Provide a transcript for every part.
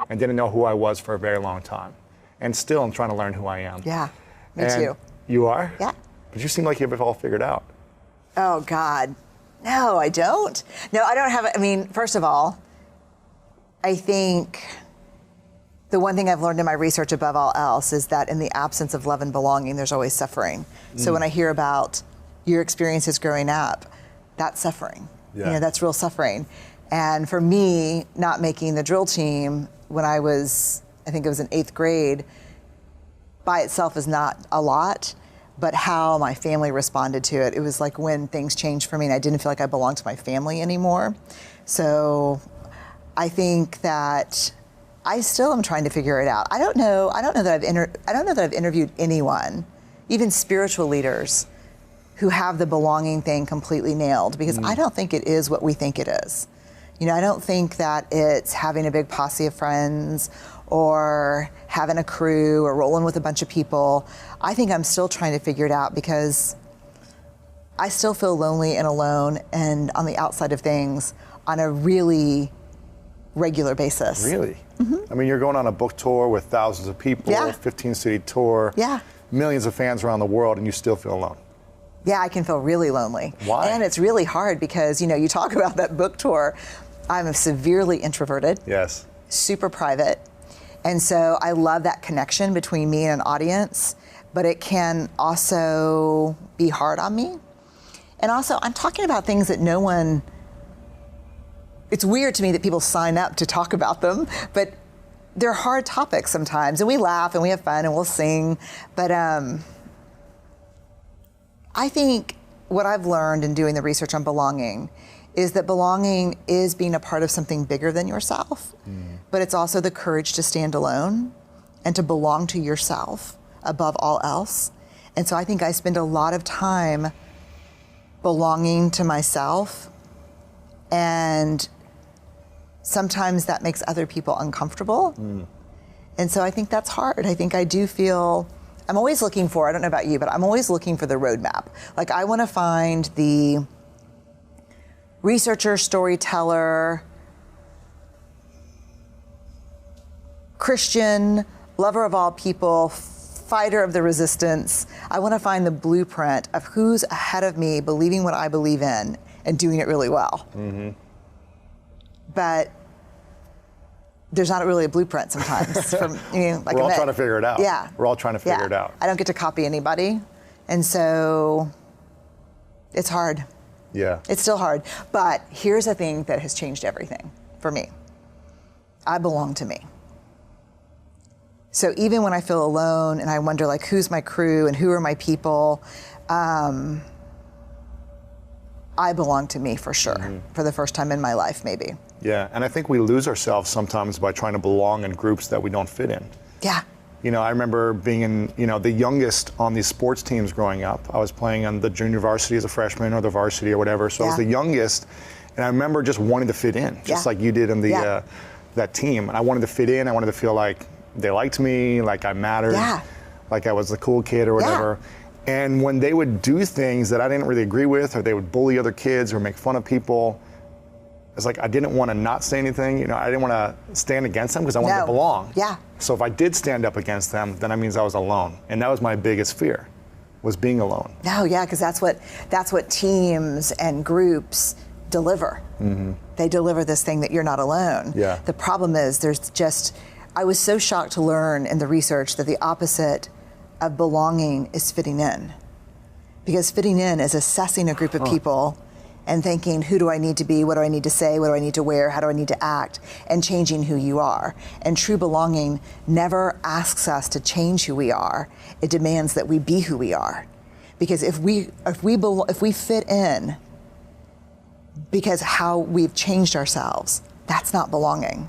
and didn't know who I was for a very long time. And still I'm trying to learn who I am. Yeah, me And too. You are? Yeah. But you seem like you have it all figured out. Oh, God. No, I don't. No, I don't have, I mean, first of all, I think the one thing I've learned in my research above all else is that in the absence of love and belonging, there's always suffering. So when I hear about your experiences growing up, that's suffering. Yeah. You know, that's real suffering. And for me, not making the drill team when I was, I think it was in 8th grade, by itself is not a lot, but how my family responded to it. It was like when things changed for me and I didn't feel like I belonged to my family anymore. So I think that I still am trying to figure it out. I don't know that I've interviewed anyone, even spiritual leaders, who have the belonging thing completely nailed, because I don't think it is what we think it is. You know, I don't think that it's having a big posse of friends or having a crew or rolling with a bunch of people. I think I'm still trying to figure it out because I still feel lonely and alone and on the outside of things on a really regular basis. Really? Mm-hmm. I mean, you're going on a book tour with thousands of people, 15-city tour, millions of fans around the world, and you still feel alone. Yeah, I can feel really lonely. Why? And it's really hard because, you know, you talk about that book tour. I'm severely introverted. Yes. Super private. And so I love that connection between me and an audience, but it can also be hard on me. And also, I'm talking about things that no one, it's weird to me that people sign up to talk about them, but they're hard topics sometimes. And we laugh and we have fun and we'll sing. But I think what I've learned in doing the research on belonging is that belonging is being a part of something bigger than yourself, but it's also the courage to stand alone and to belong to yourself above all else. And so I think I spend a lot of time belonging to myself, and sometimes that makes other people uncomfortable. And so I think that's hard. I think I do feel, I'm always looking for, I don't know about you, but I'm always looking for the roadmap. Like I want to find the researcher, storyteller, Christian, lover of all people, fighter of the resistance. I want to find the blueprint of who's ahead of me believing what I believe in and doing it really well. But there's not really a blueprint sometimes. From, you know, like We're all trying to figure it out. Yeah. We're all trying to figure it out. I don't get to copy anybody. And so it's hard. Yeah. It's still hard. But here's a thing that has changed everything for me. I belong to me. So even when I feel alone and I wonder like who's my crew and who are my people, I belong to me for sure, for the first time in my life maybe. Yeah, and I think we lose ourselves sometimes by trying to belong in groups that we don't fit in. Yeah. You know, I remember being in, you know, the youngest on these sports teams growing up. I was playing on the junior varsity as a freshman or the varsity or whatever. So I was the youngest, and I remember just wanting to fit in, just like you did in the that team. And I wanted to fit in. I wanted to feel like they liked me, like I mattered, like I was the cool kid or whatever. And when they would do things that I didn't really agree with, or they would bully other kids or make fun of people, it's like I didn't want to not say anything. You know, I didn't want to stand against them because I wanted to belong. Yeah. So if I did stand up against them, then that means I was alone. And that was my biggest fear, was being alone. No, yeah, because that's what teams and groups deliver. They deliver this thing that you're not alone. Yeah. The problem is I was so shocked to learn in the research that the opposite of belonging is fitting in. Because fitting in is assessing a group of people and thinking, who do I need to be? What do I need to say? What do I need to wear? How do I need to act? And changing who you are. And true belonging never asks us to change who we are. It demands that we be who we are. Because if we fit in because how we've changed ourselves, that's not belonging.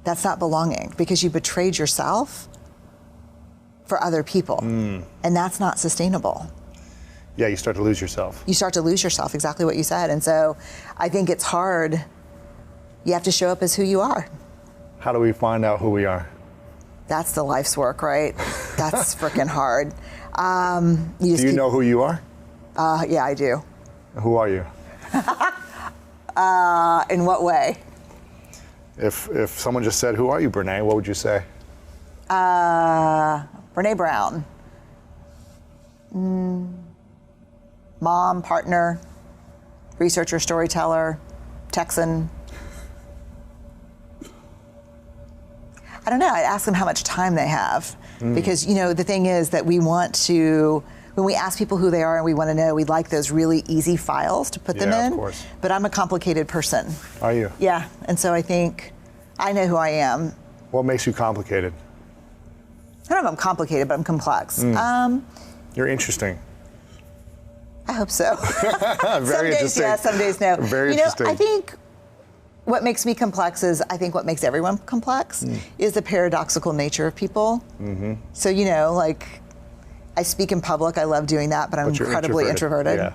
That's not belonging, because you betrayed yourself for other people. And that's not sustainable. Yeah, you start to lose yourself. You start to lose yourself, exactly what you said. And so I think it's hard. You have to show up as who you are. How do we find out who we are? That's the life's work, right? That's freaking hard. Do you know who you are? Yeah, I do. Who are you? In what way? If someone just said, "Who are you, Brene?" What would you say? Brene Brown. Mom, partner, researcher, storyteller, Texan. I don't know. I'd ask them how much time they have. Because, the thing is that we want to, when we ask people who they are and we want to know, we'd like those really easy files to put them in. Of course. But I'm a complicated person. Are you? Yeah. And so I think I know who I am. What makes you complicated? I don't know if I'm complicated, but I'm complex. You're interesting. I hope so. Very some days interesting. yes, some days no. Very interesting. I think what makes me complex is, I think what makes everyone complex is the paradoxical nature of people. Mm-hmm. So, I speak in public. I love doing that, but I'm incredibly introverted. Yeah.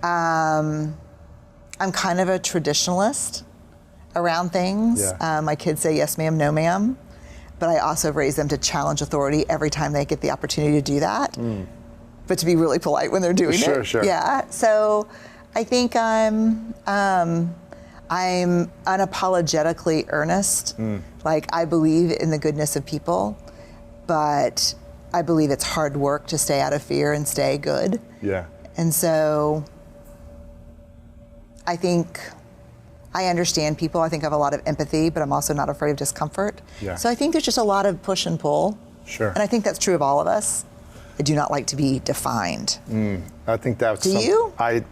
I'm kind of a traditionalist around things. Yeah. My kids say yes, ma'am, no, ma'am. But I also raise them to challenge authority every time they get the opportunity to do that. But to be really polite when they're doing it. Sure. Yeah. So I think I'm unapologetically earnest. I believe in the goodness of people, but I believe it's hard work to stay out of fear and stay good. Yeah. And so I think I understand people. I think I have a lot of empathy, but I'm also not afraid of discomfort. Yeah. So I think there's just a lot of push and pull. Sure. And I think that's true of all of us. I do not like to be defined. I think that's. Do you? I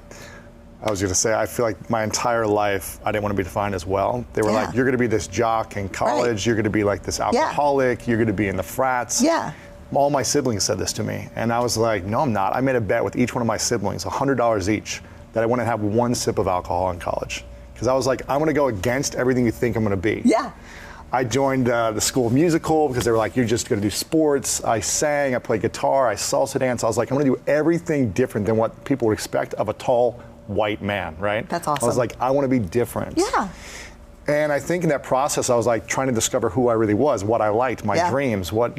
was going to say, I feel like my entire life, I didn't want to be defined as well. They were like, you're going to be this jock in college, Right. You're going to be like this alcoholic, You're going to be in the frats. Yeah. All my siblings said this to me, and I was like, no, I'm not. I made a bet with each one of my siblings, $100 each, that I wouldn't have one sip of alcohol in college. Because I was like, I want to go against everything you think I'm going to be. Yeah. I joined the school of musical because they were like, you're just going to do sports. I sang, I played guitar, I salsa dance. I was like, I'm going to do everything different than what people would expect of a tall white man, right? That's awesome. I was like, I want to be different. Yeah. And I think in that process, I was like trying to discover who I really was, what I liked, my dreams, what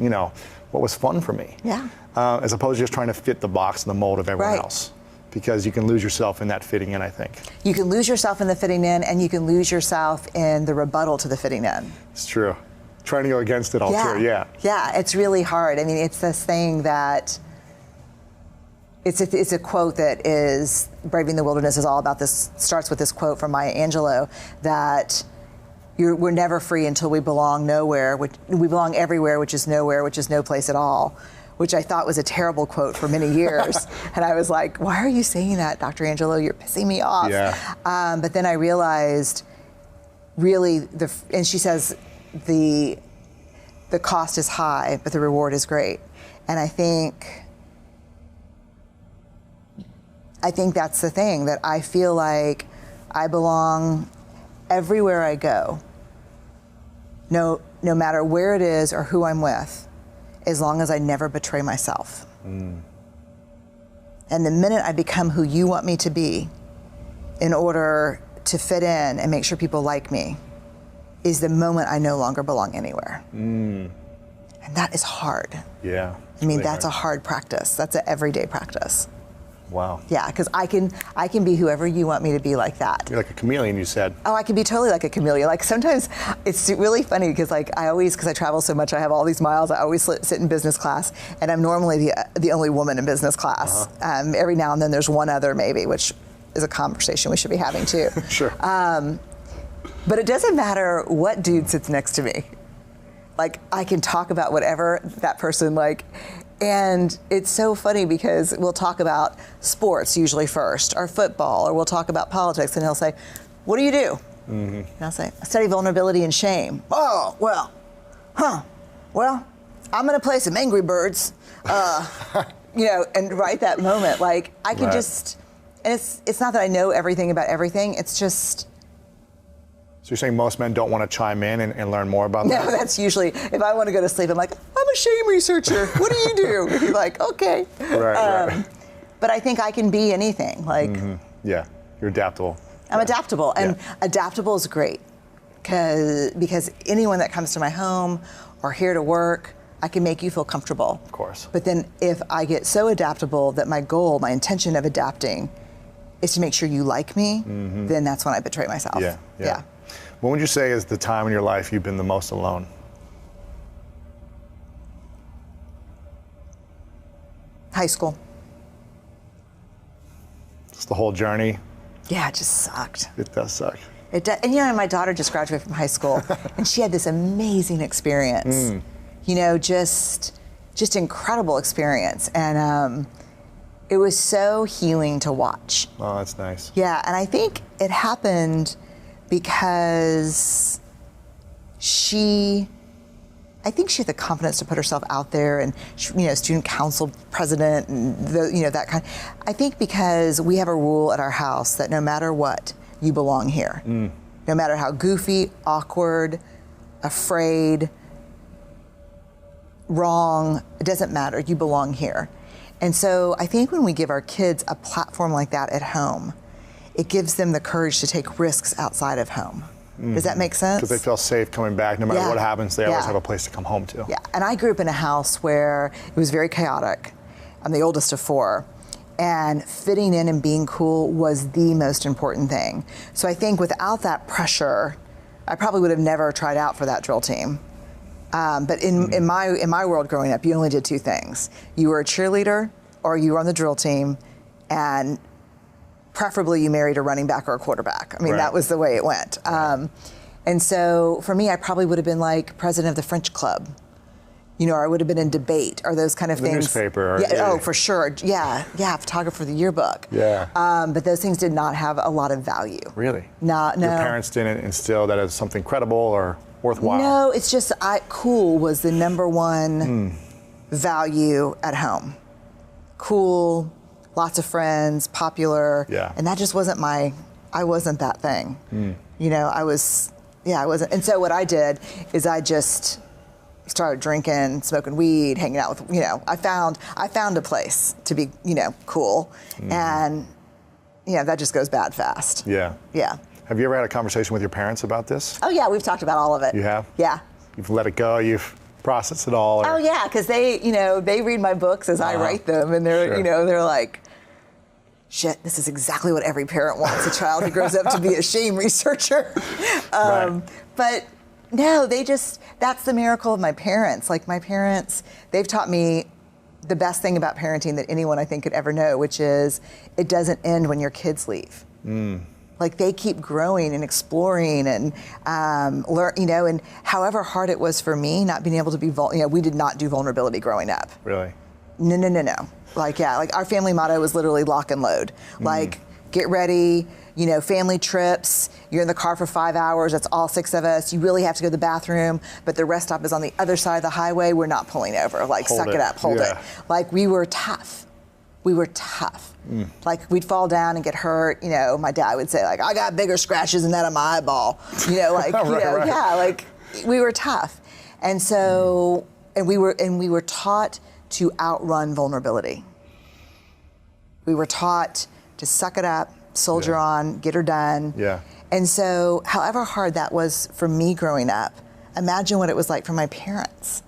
was fun for me. Yeah. As opposed to just trying to fit the box and the mold of everyone Right. else. Because you can lose yourself in that fitting in, I think. You can lose yourself in the fitting in, and you can lose yourself in the rebuttal to the fitting in. It's true. Trying to go against it all too, yeah. Yeah, it's really hard. I mean, it's this thing that, it's a quote that is, Braving the Wilderness is all about this, starts with this quote from Maya Angelou, that we're never free until we belong nowhere. We belong everywhere, which is nowhere, which is no place at all. Which I thought was a terrible quote for many years. And I was like, why are you saying that, Dr. Angelou? You're pissing me off. Yeah. But then I realized, really, and she says, the cost is high, but the reward is great. And I think that's the thing, that I feel like I belong everywhere I go, no matter where it is or who I'm with, as long as I never betray myself. And the minute I become who you want me to be in order to fit in and make sure people like me is the moment I no longer belong anywhere. And that is hard. Yeah. I mean, that's a hard practice. That's an everyday practice. Wow. Yeah, because I can be whoever you want me to be like that. You're like a chameleon, you said. Oh, I can be totally like a chameleon. Like sometimes it's really funny because because I travel so much, I have all these miles, I always sit in business class, and I'm normally the only woman in business class. Every now and then there's one other maybe, which is a conversation we should be having too. Sure. But it doesn't matter what dude sits next to me. Like I can talk about whatever that person and it's so funny because we'll talk about sports usually first, or football, or we'll talk about politics, and he'll say, what do you do? And I'll say, I study vulnerability and shame. Oh, well, I'm going to play some Angry Birds, and right that moment, I can just, and it's not that I know everything about everything, it's just. So you're saying most men don't want to chime in and learn more about that? No, that's usually, if I want to go to sleep, I'm like, I'm a shame researcher. What do you do? And he's like, okay. Right. But I think I can be anything. Yeah, you're adaptable. I'm adaptable, and adaptable is great because anyone that comes to my home or here to work, I can make you feel comfortable. Of course. But then if I get so adaptable that my intention of adapting is to make sure you like me, then that's when I betray myself. Yeah. When would you say is the time in your life you've been the most alone? High school. It's the whole journey. Yeah, it just sucked. It does suck. It does, and my daughter just graduated from high school, and she had this amazing experience. Just incredible experience, and it was so healing to watch. Oh, that's nice. Yeah, and I think it happened because I think she had the confidence to put herself out there, and student council president, and that kind. I think because we have a rule at our house that no matter what, you belong here. No matter how goofy, awkward, afraid, wrong, it doesn't matter. You belong here. And so I think when we give our kids a platform like that at home, it gives them the courage to take risks outside of home. Does that make sense? Because they feel safe coming back. No matter what happens, they always have a place to come home to. Yeah, and I grew up in a house where it was very chaotic. I'm the oldest of 4. And fitting in and being cool was the most important thing. So I think without that pressure, I probably would have never tried out for that drill team. But in my world growing up, you only did 2 things. You were a cheerleader or you were on the drill team, and preferably you married a running back or a quarterback. I mean, that was the way it went. And so for me, I probably would have been like president of the French club, or I would have been in debate or those kind of things. Newspaper. Oh, for sure. Yeah, photographer of the yearbook. Yeah. But those things did not have a lot of value. Really? No. Your parents didn't instill that as something credible or worthwhile? No, it's just cool was the number one value at home. Cool, lots of friends, popular. Yeah. And that just wasn't I wasn't that thing. I wasn't. And so what I did is I just started drinking, smoking weed, hanging out with, I found a place to be, cool. And, that just goes bad fast. Yeah. Yeah. Have you ever had a conversation with your parents about this? Oh, yeah, we've talked about all of it. You have? Yeah. You've let it go, you've processed it all? Oh, yeah, because they read my books as I write them, and they're, they're like, shit, this is exactly what every parent wants, a child who grows up to be a shame researcher. But no, that's the miracle of my parents. Like my parents, they've taught me the best thing about parenting that anyone I think could ever know, which is it doesn't end when your kids leave. Like they keep growing and exploring and learn, and however hard it was for me not being able to be we did not do vulnerability growing up. Really? No. Like our family motto was literally lock and load. Like get ready, family trips, you're in the car for 5 hours, that's all 6 of us, you really have to go to the bathroom, but the rest stop is on the other side of the highway, we're not pulling over. Like suck it up, hold it. Like we were tough. Like we'd fall down and get hurt, my dad would say like, I got bigger scratches than that on my eyeball. Like we were tough. And so, and we were taught to outrun vulnerability. We were taught to suck it up, soldier on, get her done. Yeah. And so, however hard that was for me growing up, imagine what it was like for my parents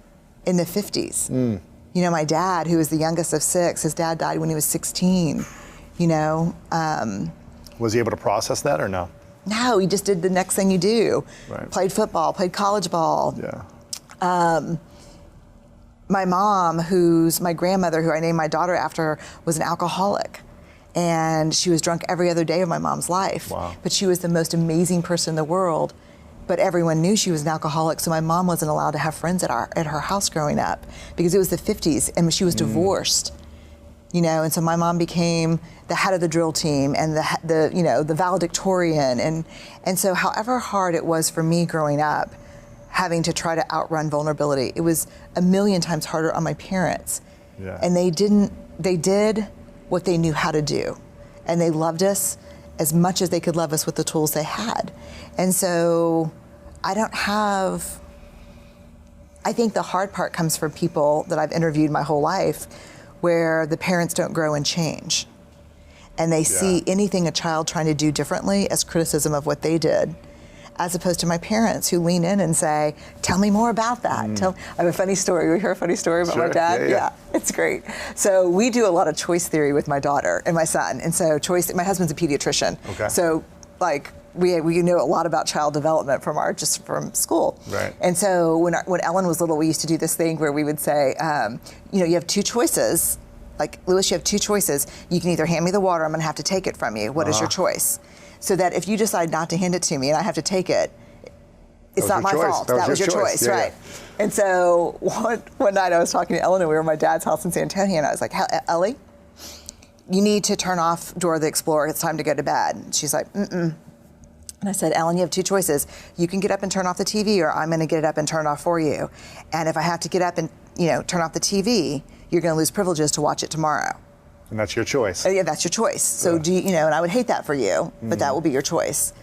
in the 50s. My dad, who was the youngest of 6, his dad died when he was 16, Was he able to process that or no? No, he just did the next thing you do. Right. Played football, played college ball. Yeah. My mom, my grandmother, who I named my daughter after, was an alcoholic. And she was drunk every other day of my mom's life. Wow. But she was the most amazing person in the world. But everyone knew she was an alcoholic, so my mom wasn't allowed to have friends at her house growing up because it was the 50s and she was divorced. And so my mom became the head of the drill team and the valedictorian. And so however hard it was for me growing up, having to try to outrun vulnerability, it was a million times harder on my parents. Yeah. And they did what they knew how to do. And they loved us as much as they could love us with the tools they had. And so I think the hard part comes from people that I've interviewed my whole life where the parents don't grow and change. And they see anything a child trying to do differently as criticism of what they did, as opposed to my parents who lean in and say, tell me more about that. I have a funny story. We hear a funny story about my dad? Yeah, it's great. So we do a lot of choice theory with my daughter and my son. And so my husband's a pediatrician. Okay. So like we know a lot about child development from school. Right. And so when Ellen was little, we used to do this thing where we would say, you have two choices. Like, Lewis, you have two choices. You can either hand me the water, I'm going to have to take it from you. What is your choice? So that if you decide not to hand it to me and I have to take it, it's not my fault. That was your choice, yeah, right? Yeah. And so one night I was talking to Ellen, and we were at my dad's house in San Antonio, and I was like, Ellie, you need to turn off Dora the Explorer. It's time to go to bed. And she's like, mm-mm. And I said, Ellen, you have two choices. You can get up and turn off the TV, or I'm going to get it up and turn it off for you. And if I have to get up and turn off the TV, you're going to lose privileges to watch it tomorrow. And that's your choice. Yeah, that's your choice. So and I would hate that for you, but that will be your choice.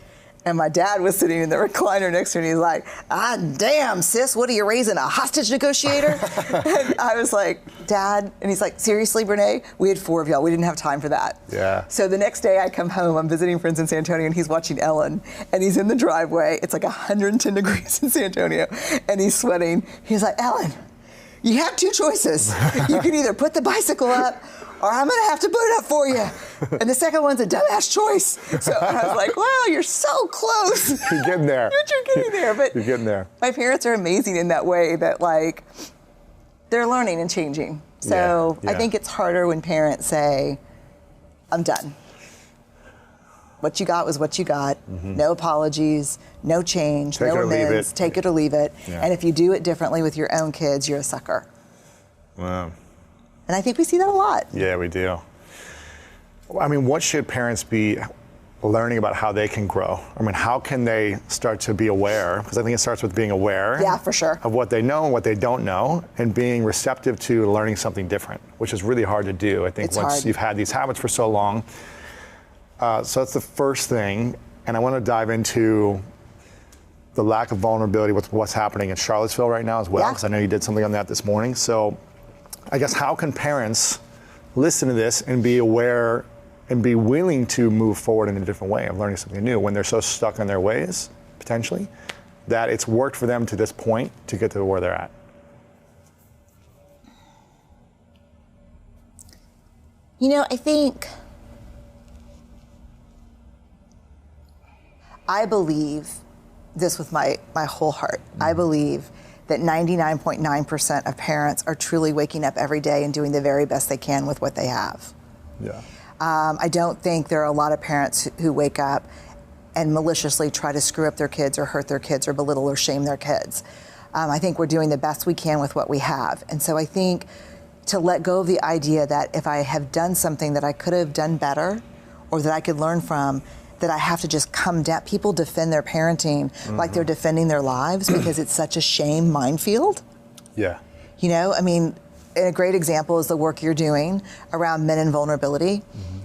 And my dad was sitting in the recliner next to me, and he's like, damn, sis, what are you raising, a hostage negotiator? And I was like, Dad, and he's like, seriously, Brene? We had 4 of y'all. We didn't have time for that. Yeah. So the next day I come home, I'm visiting friends in San Antonio, and he's watching Ellen, and he's in the driveway. It's like 110 degrees in San Antonio, and he's sweating. He's like, Ellen, you have two choices. You can either put the bicycle up, or I'm going to have to put it up for you. And the second one's a dumbass choice. So I was like, wow, you're so close. You're getting there. You're getting there. But you're getting there. My parents are amazing in that way that, like, they're learning and changing. So I think it's harder when parents say, I'm done. What you got was what you got. Mm-hmm. No apologies, no change, no amends. Take it or leave it. Yeah. And if you do it differently with your own kids, you're a sucker. Wow. And I think we see that a lot. Yeah, we do. I mean, what should parents be learning about how they can grow? I mean, how can they start to be aware? Because I think it starts with being aware. Yeah, for sure. Of what they know and what they don't know, and being receptive to learning something different, which is really hard to do. I think once you've had these habits for so long. So that's the first thing. And I want to dive into the lack of vulnerability with what's happening in Charlottesville right now as well, because I know you did something on that this morning. So I guess, how can parents listen to this and be aware and be willing to move forward in a different way of learning something new when they're so stuck in their ways, potentially, that it's worked for them to this point to get to where they're at? I believe this with my whole heart. I believe that 99.9% of parents are truly waking up every day and doing the very best they can with what they have. Yeah. I don't think there are a lot of parents who wake up and maliciously try to screw up their kids or hurt their kids or belittle or shame their kids. I think we're doing the best we can with what we have. And so I think to let go of the idea that if I have done something that I could have done better or that I could learn from, that I have to just come down. People defend their parenting like they're defending their lives because it's such a shame minefield. Yeah. I mean, a great example is the work you're doing around men and vulnerability. Mm-hmm.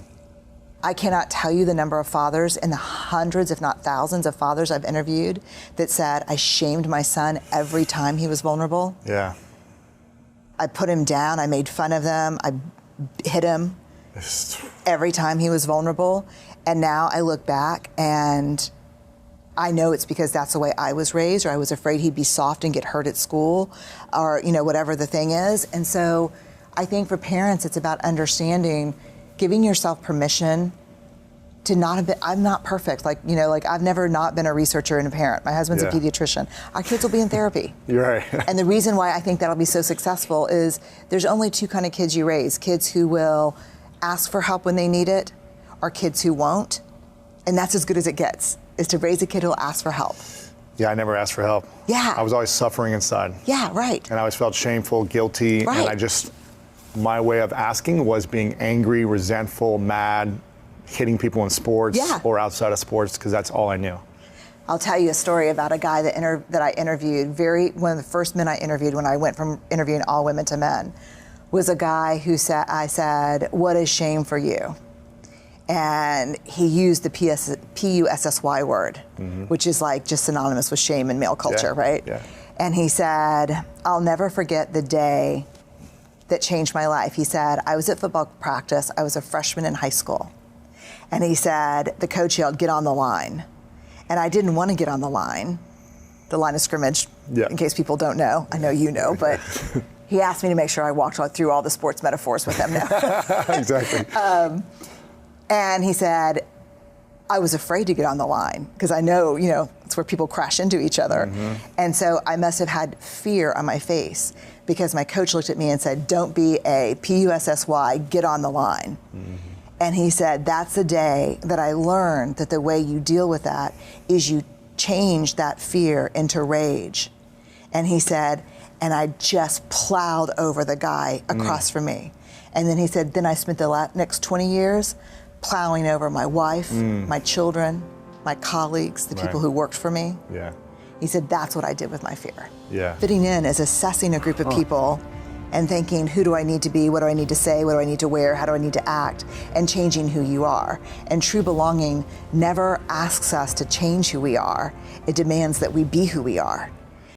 I cannot tell you the number of fathers and the hundreds, if not thousands of fathers I've interviewed that said, I shamed my son every time he was vulnerable. Yeah. I put him down, I made fun of them, I hit him every time he was vulnerable. And now I look back and I know it's because that's the way I was raised, or I was afraid he'd be soft and get hurt at school, or whatever the thing is. And so I think for parents, it's about understanding, giving yourself permission to not have been, I'm not perfect. I've never not been a researcher and a parent. My husband's a pediatrician. Our kids will be in therapy. You're right. And the reason why I think that'll be so successful is there's only two kind of kids you raise. Kids who will ask for help when they need it, or kids who won't. And that's as good as it gets, is to raise a kid who'll ask for help. Yeah, I never asked for help. Yeah. I was always suffering inside. Yeah, right. And I always felt shameful, guilty, right. And my way of asking was being angry, resentful, mad, hitting people in sports or outside of sports, because that's all I knew. I'll tell you a story about a guy that I interviewed. One of the first men I interviewed when I went from interviewing all women to men was a guy who I said, what is shame for you? And he used the P-U-S-S-Y word, which is like just synonymous with shame in male culture, right? Yeah. And he said, I'll never forget the day that changed my life. He said, I was at football practice. I was a freshman in high school. And he said, the coach yelled, get on the line. And I didn't want to get on the line of scrimmage, in case people don't know. I know you know, but he asked me to make sure I walked through all the sports metaphors with him now. Exactly. And he said, I was afraid to get on the line because I know, it's where people crash into each other. And so I must have had fear on my face because my coach looked at me and said, don't be a PUSSY, get on the line. And he said, that's the day that I learned that the way you deal with that is you change that fear into rage. And he said, and I just plowed over the guy across from me. And then he said, then I spent the next 20 years plowing over my wife, my children, my colleagues, the people who worked for me. Yeah. He said, that's what I did with my fear. Yeah. Fitting in is assessing a group of people and thinking, who do I need to be? What do I need to say? What do I need to wear? How do I need to act? And changing who you are. And true belonging never asks us to change who we are. It demands that we be who we are.